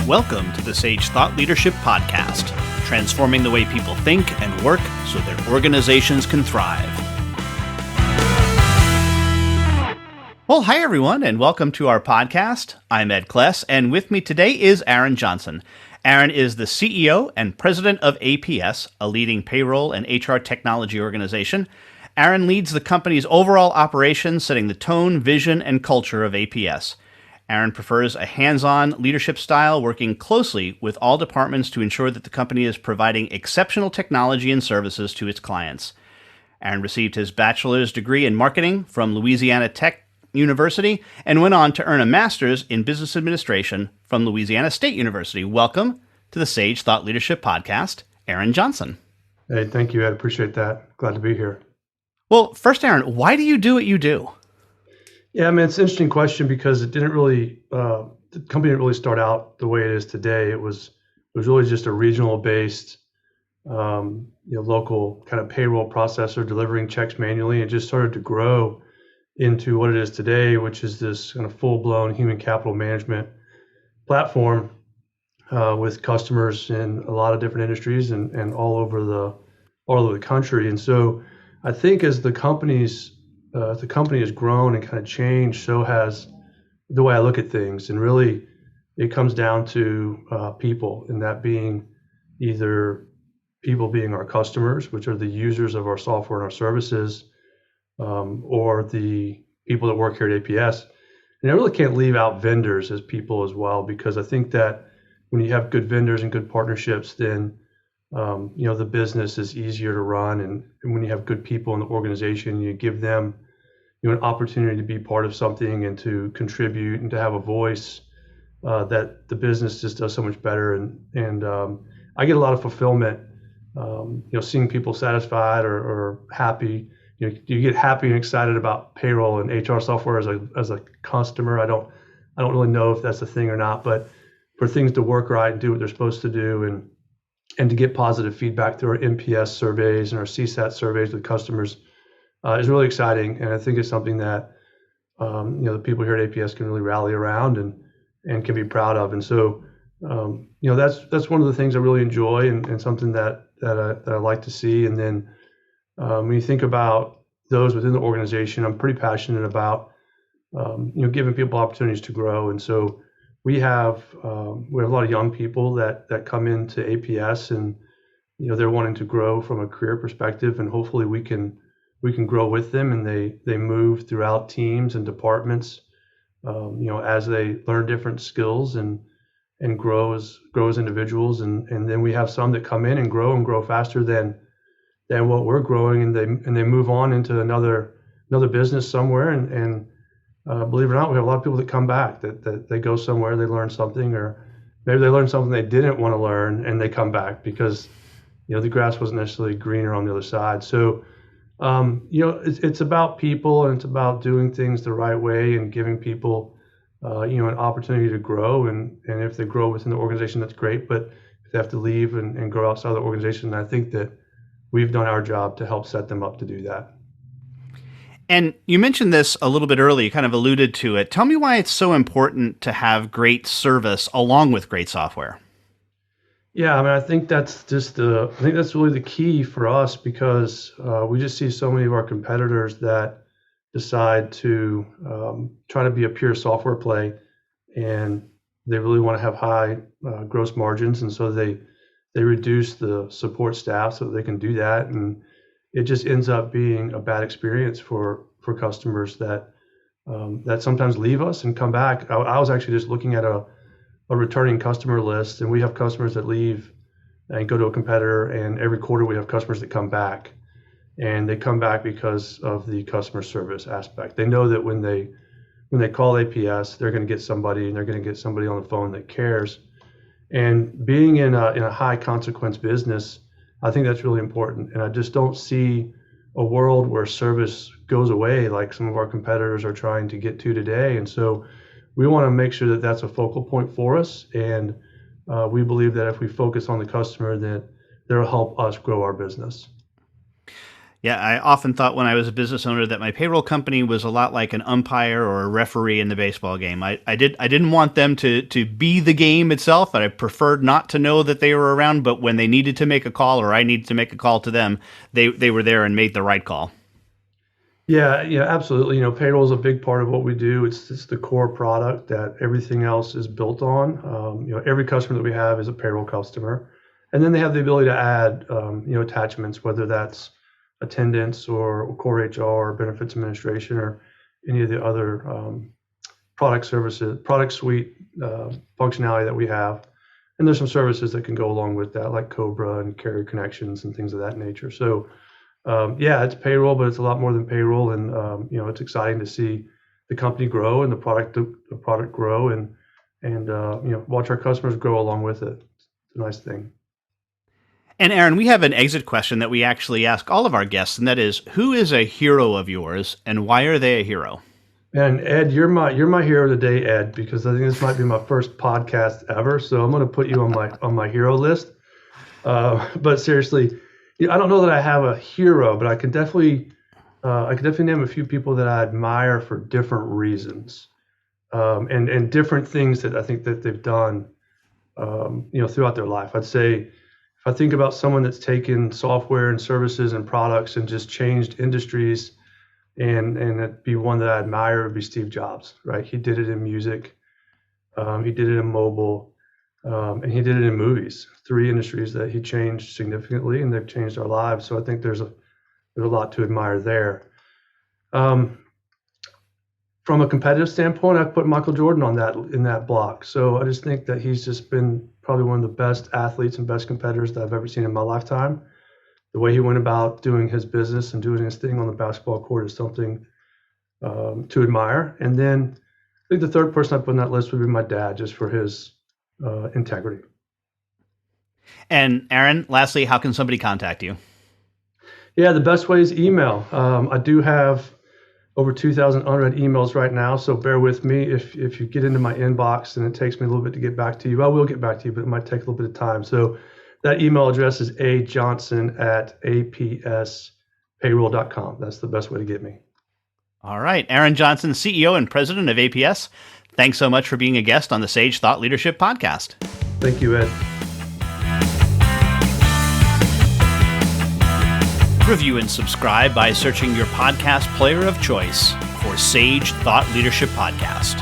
Welcome to the Sage Thought Leadership Podcast, transforming the way people think and work so their organizations can thrive. Well, hi everyone, and welcome to our podcast. I'm Ed Kless, and with me today is Aaron Johnson. Aaron is the CEO and president of APS, a leading payroll and HR technology organization. Aaron leads the company's overall operations, setting the tone, vision, and culture of APS. Aaron prefers a hands-on leadership style, working closely with all departments to ensure that the company is providing exceptional technology and services to its clients. Aaron received his bachelor's degree in marketing from Louisiana Tech University and went on to earn a master's in business administration from Louisiana State University. Welcome to the Sage Thought Leadership Podcast, Aaron Johnson. Hey, thank you, Ed. Appreciate that. Glad to be here. Well, first, Aaron, why do you do what you do? Yeah, I mean, it's an interesting question because it didn't really, the company didn't really start out the way it is today. It was really just a regional based, local kind of payroll processor delivering checks manually. It just started to grow into what it is today, which is this kind of full blown human capital management platform with customers in a lot of different industries and all over the country. And so I think as the company has grown and kind of changed, so has the way I look at things. And really, it comes down to people, and that being either people being our customers, which are the users of our software and our services, or the people that work here at APS. And I really can't leave out vendors as people as well, because I think that when you have good vendors and good partnerships, then the business is easier to run. And when you have good people in the organization, you give them an opportunity to be part of something and to contribute and to have a voice, that the business just does so much better. And I get a lot of fulfillment, seeing people satisfied or happy. You get happy and excited about payroll and HR software as a customer. I don't really know if that's a thing or not, but for things to work right and do what they're supposed to do and to get positive feedback through our NPS surveys and our CSAT surveys with customers is really exciting. And I think it's something that the people here at APS can really rally around and can be proud of. And so that's one of the things I really enjoy and something that I like to see. And then when you think about those within the organization, I'm pretty passionate about giving people opportunities to grow. And so we have a lot of young people that come into APS, and they're wanting to grow from a career perspective, and hopefully we can grow with them, and they move throughout teams and departments, as they learn different skills and grow as individuals. And then we have some that come in and grow faster than what we're growing, and they move on into another business somewhere. And believe it or not, we have a lot of people that come back, that they go somewhere, they learn something, or maybe they learn something they didn't want to learn, and they come back because the grass wasn't necessarily greener on the other side. So it's about people, and it's about doing things the right way and giving people an opportunity to grow. And if they grow within the organization, that's great. But if they have to leave and grow outside the organization, I think that we've done our job to help set them up to do that. And you mentioned this a little bit earlier, you kind of alluded to it. Tell me why it's so important to have great service along with great software. Yeah, I mean, I think that's really the key for us, because we just see so many of our competitors that decide to try to be a pure software play, and they really want to have high gross margins, and so they reduce the support staff so that they can do that, and it just ends up being a bad experience for customers that sometimes leave us and come back. I was actually just looking at a returning customer list, and we have customers that leave and go to a competitor, and every quarter we have customers that come back, and they come back because of the customer service aspect. They know that when they call APS, they're going to get somebody, and they're going to get somebody on the phone that cares. And being in a high consequence business, I think that's really important. And I just don't see a world where service goes away like some of our competitors are trying to get to today. And so we want to make sure that that's a focal point for us. And we believe that if we focus on the customer, that they'll help us grow our business. Yeah, I often thought when I was a business owner that my payroll company was a lot like an umpire or a referee in the baseball game. I didn't want them to be the game itself, and I preferred not to know that they were around. But when they needed to make a call or I needed to make a call to them, they were there and made the right call. Yeah, yeah, absolutely. Payroll is a big part of what we do. It's the core product that everything else is built on. Every customer that we have is a payroll customer, and then they have the ability to add, attachments, whether that's attendance or core HR, benefits administration, or any of the other product suite functionality that we have. And there's some services that can go along with that, like Cobra and carrier connections and things of that nature. So yeah, it's payroll, but it's a lot more than payroll, and it's exciting to see the company grow and the product grow, and watch our customers grow along with it. It's a nice thing. And Aaron, we have an exit question that we actually ask all of our guests, and that is, who is a hero of yours, and why are they a hero? And Ed, you're my hero today, Ed, because I think this might be my first podcast ever. So I'm going to put you on my hero list. But seriously, I don't know that I have a hero, but I can definitely name a few people that I admire for different reasons, and different things that I think that they've done, throughout their life. I'd say, if I think about someone that's taken software and services and products and just changed industries, and it'd be one that I admire, would be Steve Jobs, right? He did it in music, he did it in mobile, and he did it in movies. 3 industries that he changed significantly, and they've changed our lives. So I think there's a lot to admire there. From a competitive standpoint, I put Michael Jordan in that block. So I just think that he's just been probably one of the best athletes and best competitors that I've ever seen in my lifetime. The way he went about doing his business and doing his thing on the basketball court is something to admire. And then I think the third person I put on that list would be my dad, just for his integrity. And Aaron, lastly, how can somebody contact you? Yeah, the best way is email. I do have over 2,000 unread emails right now, so bear with me. If you get into my inbox and it takes me a little bit to get back to you, I will get back to you, but it might take a little bit of time. So that email address is ajohnson@apspayroll.com. That's the best way to get me. All right. Aaron Johnson, CEO and President of APS. Thanks so much for being a guest on the Sage Thought Leadership Podcast. Thank you, Ed. Review and subscribe by searching your podcast player of choice for Sage Thought Leadership Podcast.